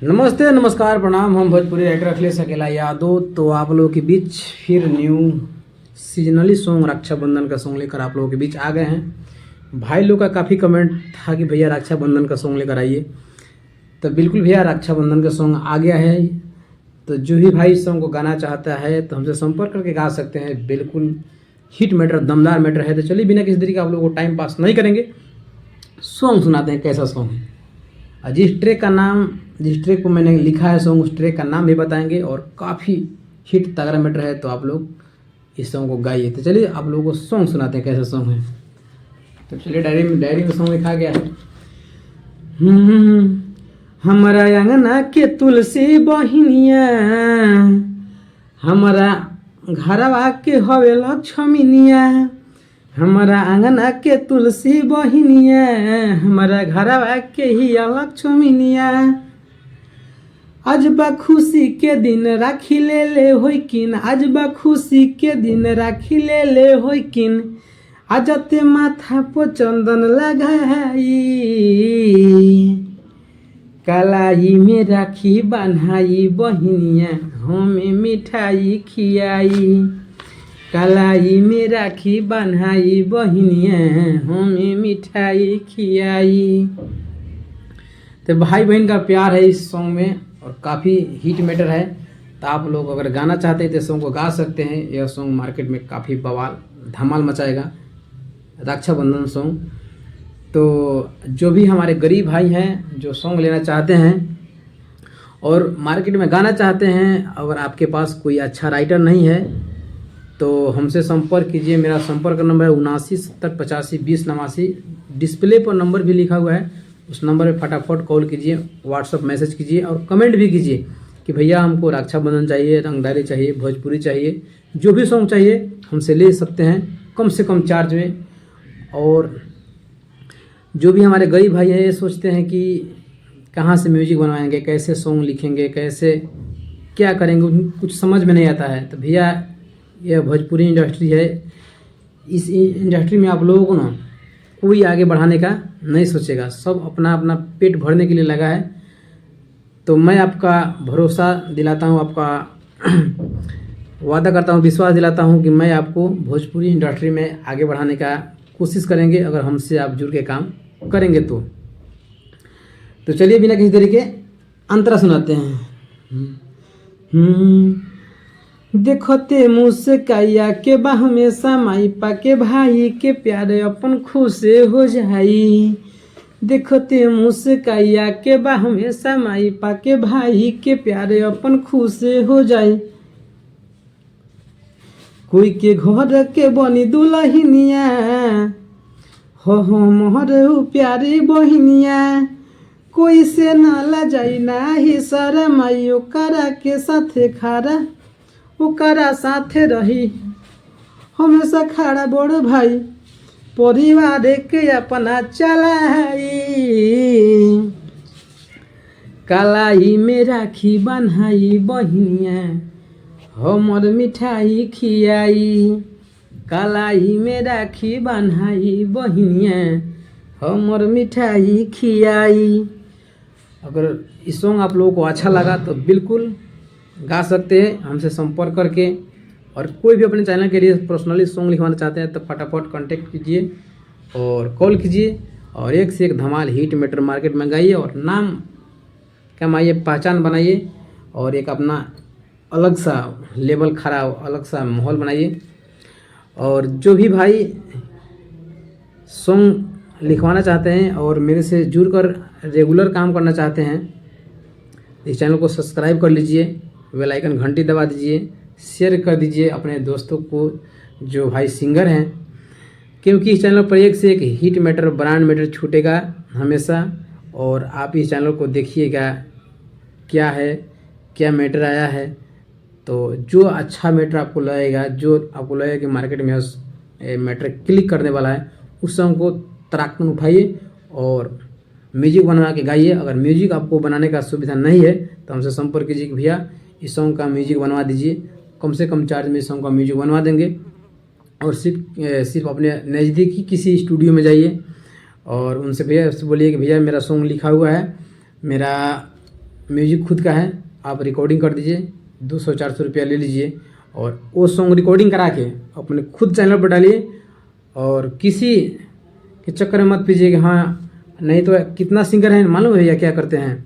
नमस्ते नमस्कार प्रणाम। हम भोजपुरी राइटर अखिलेश अकेला यादव तो आप लोगों के बीच फिर न्यू सीजनली सॉन्ग रक्षाबंधन का सॉन्ग लेकर आप लोगों के बीच आ गए हैं। भाई लोग का काफ़ी कमेंट था कि भैया रक्षाबंधन का सॉन्ग लेकर आइए, तो बिल्कुल भैया रक्षाबंधन का सॉन्ग आ गया है। तो जो भी भाई इस सॉन्ग को गाना चाहता है तो हमसे संपर्क करके गा सकते हैं। बिल्कुल हिट मैटर, दमदार मैटर है। तो चलिए बिना किसी तरीके आप लोगों को टाइम पास नहीं करेंगे, सॉन्ग सुनाते हैं कैसा सॉन्ग है। जिस ट्रैक को मैंने लिखा है सॉन्ग, उस ट्रैक का नाम भी बताएंगे और काफ़ी हिट तगड़ा मैटर है। तो आप लोग इस सॉन्ग को गाइए। तो चलिए आप लोगों को सॉन्ग सुनाते हैं कैसा सॉन्ग है। तो चलिए डायरी में सॉन्ग लिखा गया है। हमारा अंगना के तुलसी बहिनिया, हमारा घरवा के हवे लक्ष्मीनिया। हमारा अंगना के तुलसी बहिनिया, हमारा घरवा के ही लक्ष्मीनिया। आज बा खुशी के दिन राखी ले होई किन, आज बा खुशी के दिन राखी ले होई किन। आजते माथा पर चंदन लगाई, कलाई में राखी बन्हाई बहिनिया, हमें मिठाई खियाई। कलाई में राखी बन्हाई बहिनिया, हमें मिठाई खियाई। तो भाई बहन का प्यार है इस सॉन्ग में और काफ़ी हिट मैटर है। तो आप लोग अगर गाना चाहते हैं तो सॉन्ग को गा सकते हैं। यह सॉन्ग मार्केट में काफ़ी बवाल धमाल मचाएगा, रक्षाबंधन सॉन्ग। तो जो भी हमारे गरीब भाई हैं जो सॉन्ग लेना चाहते हैं और मार्केट में गाना चाहते हैं, अगर आपके पास कोई अच्छा राइटर नहीं है तो हमसे संपर्क कीजिए। मेरा संपर्क नंबर है 7970852089। डिस्प्ले पर नंबर भी लिखा हुआ है, उस नंबर पे फटाफट कॉल कीजिए, व्हाट्सअप मैसेज कीजिए और कमेंट भी कीजिए कि भैया हमको रक्षाबंधन चाहिए, रंगदारी चाहिए, भोजपुरी चाहिए, जो भी सॉन्ग चाहिए हमसे ले सकते हैं कम से कम चार्ज में। और जो भी हमारे गरीब भाई हैं ये सोचते हैं कि कहाँ से म्यूजिक बनवाएंगे, कैसे सॉन्ग लिखेंगे, कैसे क्या करेंगे, उनको कुछ समझ में नहीं आता है। तो भैया यह भोजपुरी इंडस्ट्री है, इस इंडस्ट्री में आप लोगों को ना कोई आगे बढ़ाने का नहीं सोचेगा, सब अपना अपना पेट भरने के लिए लगा है। तो मैं आपका भरोसा दिलाता हूँ, आपका वादा करता हूँ, विश्वास दिलाता हूँ कि मैं आपको भोजपुरी इंडस्ट्री में आगे बढ़ाने का कोशिश करेंगे अगर हमसे आप जुड़ के काम करेंगे तो चलिए बिना किसी तरीके अंतरा सुनाते हैं। देखते मुस्काइया के बाह में समाई, पाके भाई के प्यारे अपन खुश हो जाई। देखते मुस्काइया के बाह में समाई, पाके भाई के प्यारे अपन खुश हो जाई। कोई के घर के बनी दुल्हनिया, हो मोहर प्यारी बहिनिया। कोई से ना लजाई ना ही शरमाई, ओकरा के साथे खड़ा ओकरा साथे रही हमेशा खड़ा बड़ भाई, परिवार के अपना चलाई। कलाई में राखी बन्हाई बहिनिया, हमर मिठाई खियाई। कलाई में राखी बन्हाई बहिनिया, हमर मिठाई खियाई। अगर इस सॉन्ग आप लोगों को अच्छा लगा तो बिल्कुल गा सकते हैं हमसे संपर्क करके। और कोई भी अपने चैनल के लिए पर्सनली सॉन्ग लिखवाना चाहते हैं तो फटाफट कांटेक्ट कीजिए और कॉल कीजिए और एक से एक धमाल हिट मैटर मार्केट में गाइए और नाम कमाइए, पहचान बनाइए और एक अपना अलग सा लेवल खड़ा, अलग सा माहौल बनाइए। और जो भी भाई सॉन्ग लिखवाना चाहते हैं और मेरे से जुड़कर रेगुलर काम करना चाहते हैं, इस चैनल को सब्सक्राइब कर लीजिए, बेल आइकन घंटी दबा दीजिए, शेयर कर दीजिए अपने दोस्तों को जो भाई सिंगर हैं, क्योंकि इस चैनल पर एक से एक हिट मैटर, ब्रांड मैटर छूटेगा हमेशा। और आप इस चैनल को देखिएगा क्या है, क्या मैटर आया है। तो जो अच्छा मैटर आपको लगेगा, जो आपको लगेगा कि मार्केट में मैटर क्लिक करने वाला है, उस सॉन्ग को तराक में उठाइए और म्यूजिक बनवा के गाइए। अगर म्यूजिक आपको बनाने का सुविधा नहीं है तो हमसे संपर्क कीजिए कि भैया इस सॉन्ग का म्यूजिक बनवा दीजिए। कम से कम चार्ज में इस सॉन्ग का म्यूजिक बनवा देंगे। और सिर्फ अपने नज़दीकी किसी स्टूडियो में जाइए और उनसे भैया उससे बोलिए कि भैया मेरा सॉन्ग लिखा हुआ है, मेरा म्यूजिक खुद का है, आप रिकॉर्डिंग कर दीजिए, 200-400 रुपया ले लीजिए और वो सॉन्ग रिकॉर्डिंग करा के अपने खुद चैनल पर डालिए। और किसी के चक्कर में मत पीजिए कि हाँ, नहीं तो कितना सिंगर है मालूम है भैया क्या करते हैं,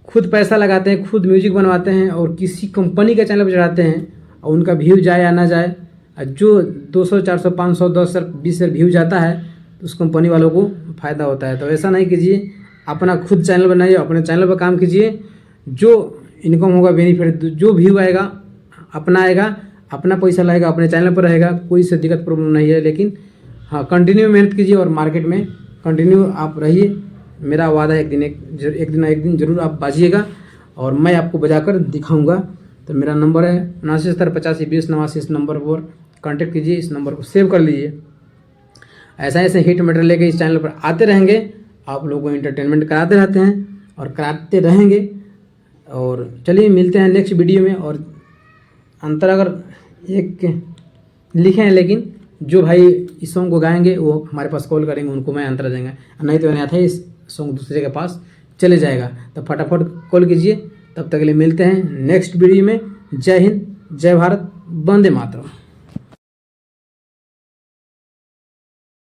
खुद पैसा लगाते हैं, खुद म्यूजिक बनवाते हैं और किसी कंपनी के चैनल पर चढ़ाते हैं और उनका व्यू जाए या ना जाए, जो 200, 400, 500, 10, 20 व्यू जाता है तो उस कंपनी वालों को फ़ायदा होता है। तो ऐसा नहीं कीजिए, अपना खुद चैनल बनाइए, अपने चैनल पर काम कीजिए, जो इनकम होगा बेनिफिट, जो व्यू आएगा आएगा, अपना पैसा लाएगा, अपने चैनल पर रहेगा, कोई से दिक्कत प्रॉब्लम नहीं है। लेकिन हाँ, कंटिन्यू मेहनत कीजिए और मार्केट में कंटिन्यू आप रहिए। मेरा वादा है एक दिन ज़रूर आप बाजिएगा और मैं आपको बजाकर दिखाऊंगा। तो मेरा नंबर है 7970852089, इस नंबर पर कांटेक्ट कीजिए, इस नंबर को सेव कर लीजिए। ऐसे हिट मटेरियल लेके इस चैनल पर आते रहेंगे, आप लोगों को एंटरटेनमेंट कराते रहते हैं और कराते रहेंगे। और चलिए मिलते हैं नेक्स्ट वीडियो में। और अंतर अगर एक लिखे हैं, लेकिन जो भाई इस सॉन्ग को गाएंगे वो हमारे पास कॉल करेंगे, उनको मैं अंतर देंगे, नहीं तो नहीं था इस सॉन्ग दूसरे के पास चले जाएगा। तो फटाफट कॉल कीजिए। तब तक के लिए मिलते हैं नेक्स्ट वीडियो में। जय हिंद, जय भारत, वंदे मातरम।